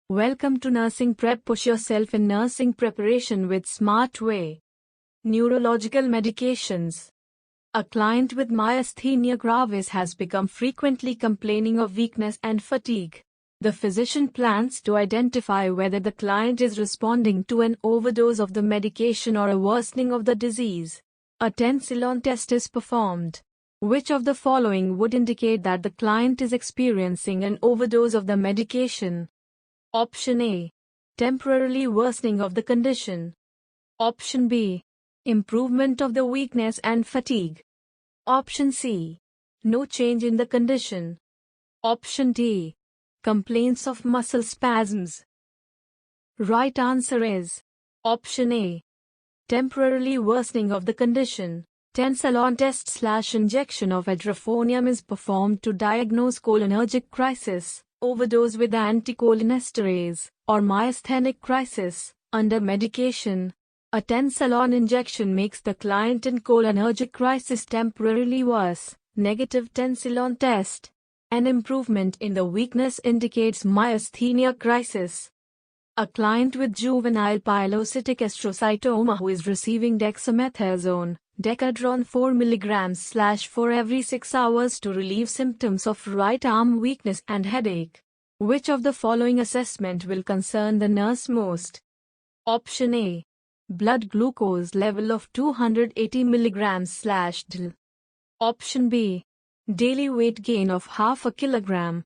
Welcome to Nursing Prep. Push yourself in nursing preparation with Smart Way. Neurological medications. A client with myasthenia gravis has become frequently complaining of weakness and fatigue. The physician plans to identify whether the client is responding to an overdose of the medication or a worsening of the disease. A tensilon test is performed. Which of the following would indicate that the client is experiencing an overdose of the medication? Option A. Temporarily worsening of the condition. Option B. Improvement of the weakness and fatigue. Option C. No change in the condition. Option D. Complaints of muscle spasms. Right answer is Option A. Temporarily worsening of the condition. Tensilon test/injection of edrophonium is performed to diagnose cholinergic crisis, overdose with anticholinesterase, or myasthenic crisis, under medication. A tensilon injection makes the client in cholinergic crisis temporarily worse. Negative tensilon test. An improvement in the weakness indicates myasthenia crisis. A client with juvenile pilocytic astrocytoma who is receiving dexamethasone, Decadron 4 mg/4 for every 6 hours to relieve symptoms of right arm weakness and headache. Which of the following assessment will concern the nurse most? Option A. Blood glucose level of 280 mg/dl. Option B. Daily weight gain of half a kilogram.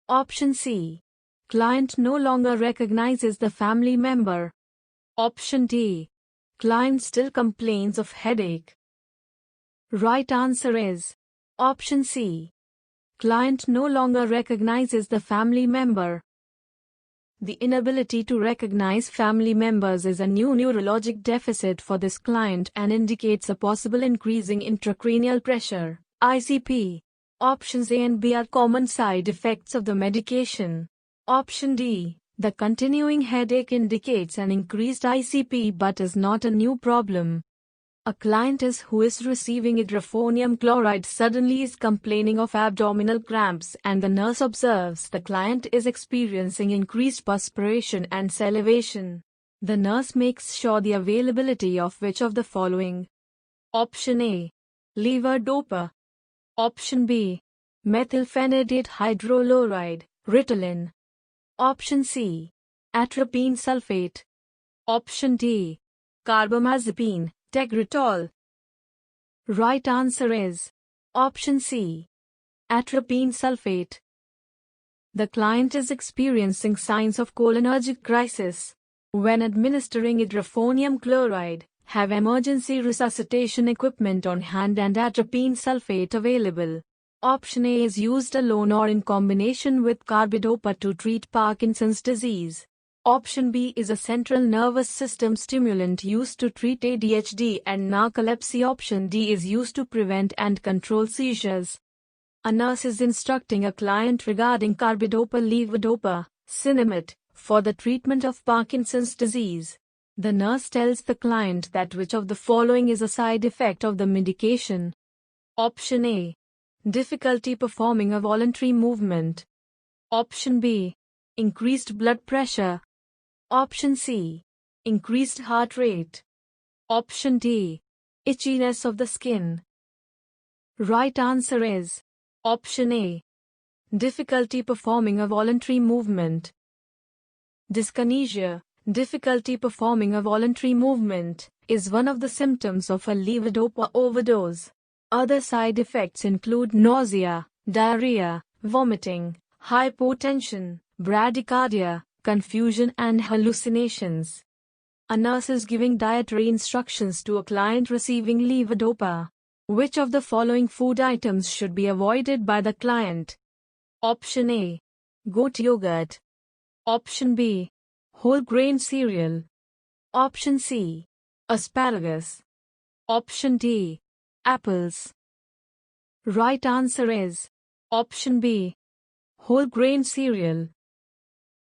Option C. Client no longer recognizes the family member. Option D. Client still complains of headache. Right answer is Option C. Client no longer recognizes the family member. The inability to recognize family members is a new neurologic deficit for this client and indicates a possible increasing intracranial pressure, ICP. Options A and B are common side effects of the medication. Option D. The continuing headache indicates an increased ICP but is not a new problem. A client who is receiving edrophonium chloride suddenly is complaining of abdominal cramps and the nurse observes the client is experiencing increased perspiration and salivation. The nurse makes sure the availability of which of the following? Option A. Levodopa. Option B. Methylphenidate hydroluride, Ritalin. Option C. Atropine sulfate. Option D. Carbamazepine, Tegretol. Right answer is Option C. Atropine sulfate. The client is experiencing signs of cholinergic crisis. When administering edrophonium chloride, have emergency resuscitation equipment on hand and atropine sulfate available. Option A is used alone or in combination with carbidopa to treat Parkinson's disease. Option B is a central nervous system stimulant used to treat ADHD and narcolepsy. Option D is used to prevent and control seizures. A nurse is instructing a client regarding carbidopa-levodopa, Sinemet, for the treatment of Parkinson's disease. The nurse tells the client that which of the following is a side effect of the medication. Option A. Difficulty performing a voluntary movement. Option B. Increased blood pressure. Option C. Increased heart rate. Option D. Itchiness of the skin. Right answer is Option A. Difficulty performing a voluntary movement. Dyskinesia, difficulty performing a voluntary movement, is one of the symptoms of a levodopa overdose. Other side effects include nausea, diarrhea, vomiting, hypotension, bradycardia, confusion and hallucinations. A nurse is giving dietary instructions to a client receiving levodopa. Which of the following food items should be avoided by the client? Option A. Goat yogurt. Option B. Whole grain cereal. Option C. Asparagus. Option D. Apples. Right answer is Option B. Whole grain cereal.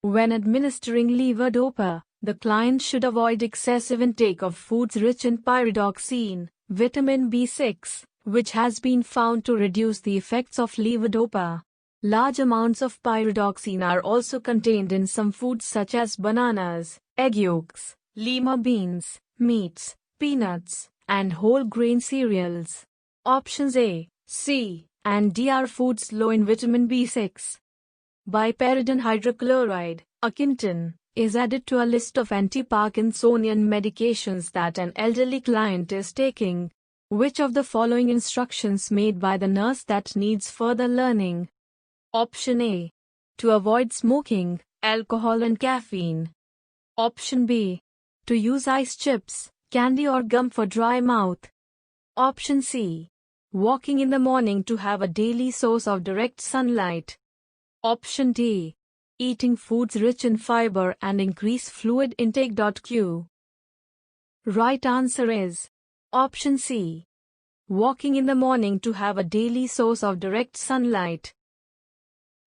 When administering levodopa, the client should avoid excessive intake of foods rich in pyridoxine, vitamin B6, which has been found to reduce the effects of levodopa. Large amounts of pyridoxine are also contained in some foods such as bananas, egg yolks, lima beans, meats, peanuts, and whole grain cereals. Options A, C, and D are foods low in vitamin B6. Bipyridine hydrochloride, Akinton, is added to a list of anti-Parkinsonian medications that an elderly client is taking. Which of the following instructions made by the nurse that needs further learning? Option A. To avoid smoking, alcohol and caffeine. Option B. To use ice chips, candy or gum for dry mouth. Option C. Walking in the morning to have a daily source of direct sunlight. Option D. Eating foods rich in fiber and increase fluid intake. Q. Right answer is Option C. Walking in the morning to have a daily source of direct sunlight.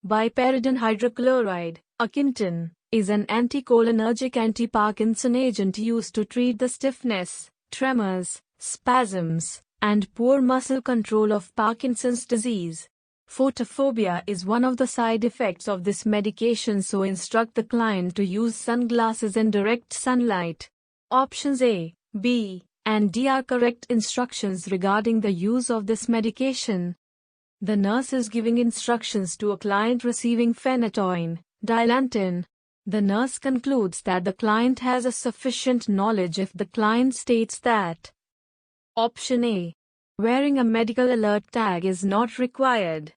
Bipyridine hydrochloride, Akinton, is an anticholinergic anti-Parkinson agent used to treat the stiffness, tremors, spasms, and poor muscle control of Parkinson's disease. Photophobia is one of the side effects of this medication, so instruct the client to use sunglasses in direct sunlight. Options A, B, and D are correct instructions regarding the use of this medication. The nurse is giving instructions to a client receiving phenytoin, Dilantin. The nurse concludes that the client has a sufficient knowledge if the client states that Option A. Wearing a medical alert tag is not required.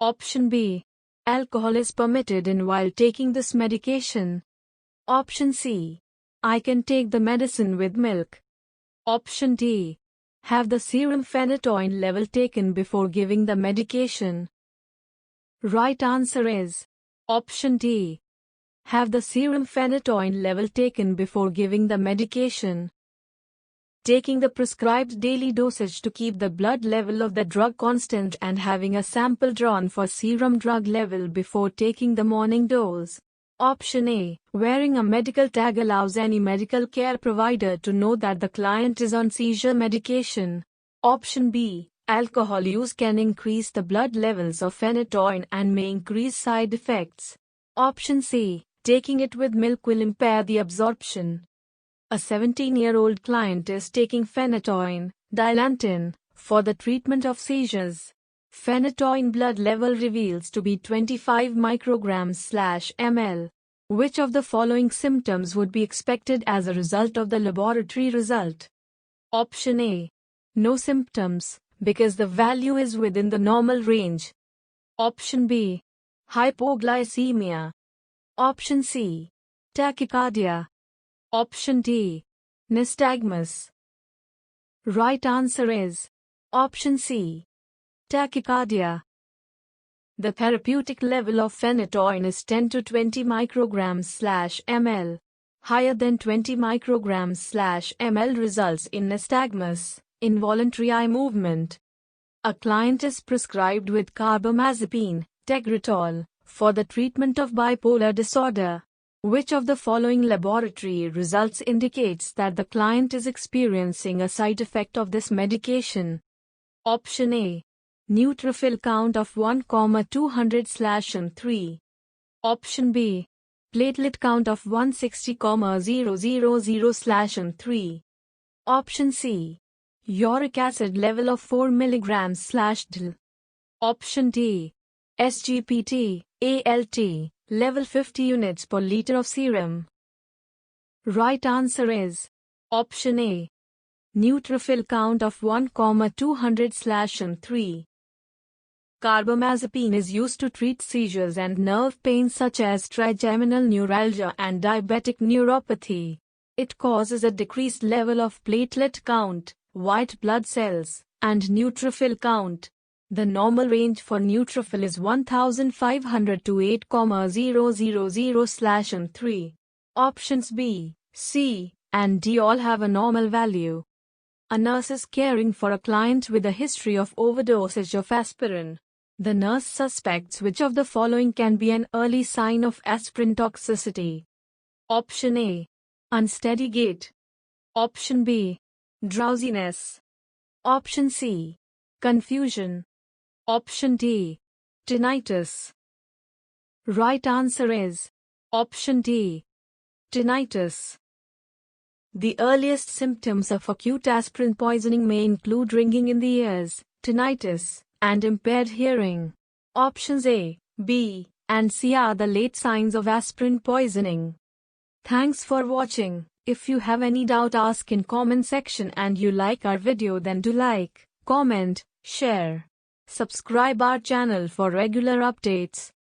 Option B. Alcohol is permitted in while taking this medication. Option C. I can take the medicine with milk. Option D. Have the serum phenytoin level taken before giving the medication. Right answer is Option D. Have the serum phenytoin level taken before giving the medication. Taking the prescribed daily dosage to keep the blood level of the drug constant and having a sample drawn for serum drug level before taking the morning dose. Option A. Wearing a medical tag allows any medical care provider to know that the client is on seizure medication. Option B. Alcohol use can increase the blood levels of phenytoin and may increase side effects. Option C. Taking it with milk will impair the absorption. A 17-year-old client is taking phenytoin, Dilantin, for the treatment of seizures. Phenytoin blood level reveals to be 25 micrograms/ml. Which of the following symptoms would be expected as a result of the laboratory result? Option A. No symptoms, because the value is within the normal range. Option B. Hypoglycemia. Option C. Tachycardia. Option D. Nystagmus. Right answer is Option C. Tachycardia. The therapeutic level of phenytoin is 10 to 20 micrograms/ml. Higher than 20 micrograms/ml results in nystagmus, involuntary eye movement. A client is prescribed with carbamazepine, Tegretol, for the treatment of bipolar disorder. Which of the following laboratory results indicates that the client is experiencing a side effect of this medication? Option A. Neutrophil count of 1,200/3. Option B. Platelet count of 160,000/3. Option C. Uric acid level of 4 mg/dl. Option D. SGPT, ALT, level 50 units per liter of serum. Right answer is Option A. Neutrophil count of 1,200/3. Carbamazepine is used to treat seizures and nerve pain such as trigeminal neuralgia and diabetic neuropathy. It causes a decreased level of platelet count, white blood cells, and neutrophil count. The normal range for neutrophil is 1,500 to 8,000/3. Options B, C, and D all have a normal value. A nurse is caring for a client with a history of overdosage of aspirin. The nurse suspects which of the following can be an early sign of aspirin toxicity. Option A. Unsteady gait. Option B. Drowsiness. Option C. Confusion. Option D. Tinnitus. Right answer is option D. Tinnitus. The earliest symptoms of acute aspirin poisoning may include ringing in the ears, tinnitus, and impaired hearing. Options A, B, and C are the late signs of aspirin poisoning. Thanks for watching. If you have any doubt, ask in comment section, and you like our video, then do like, comment, share. Subscribe our channel for regular updates.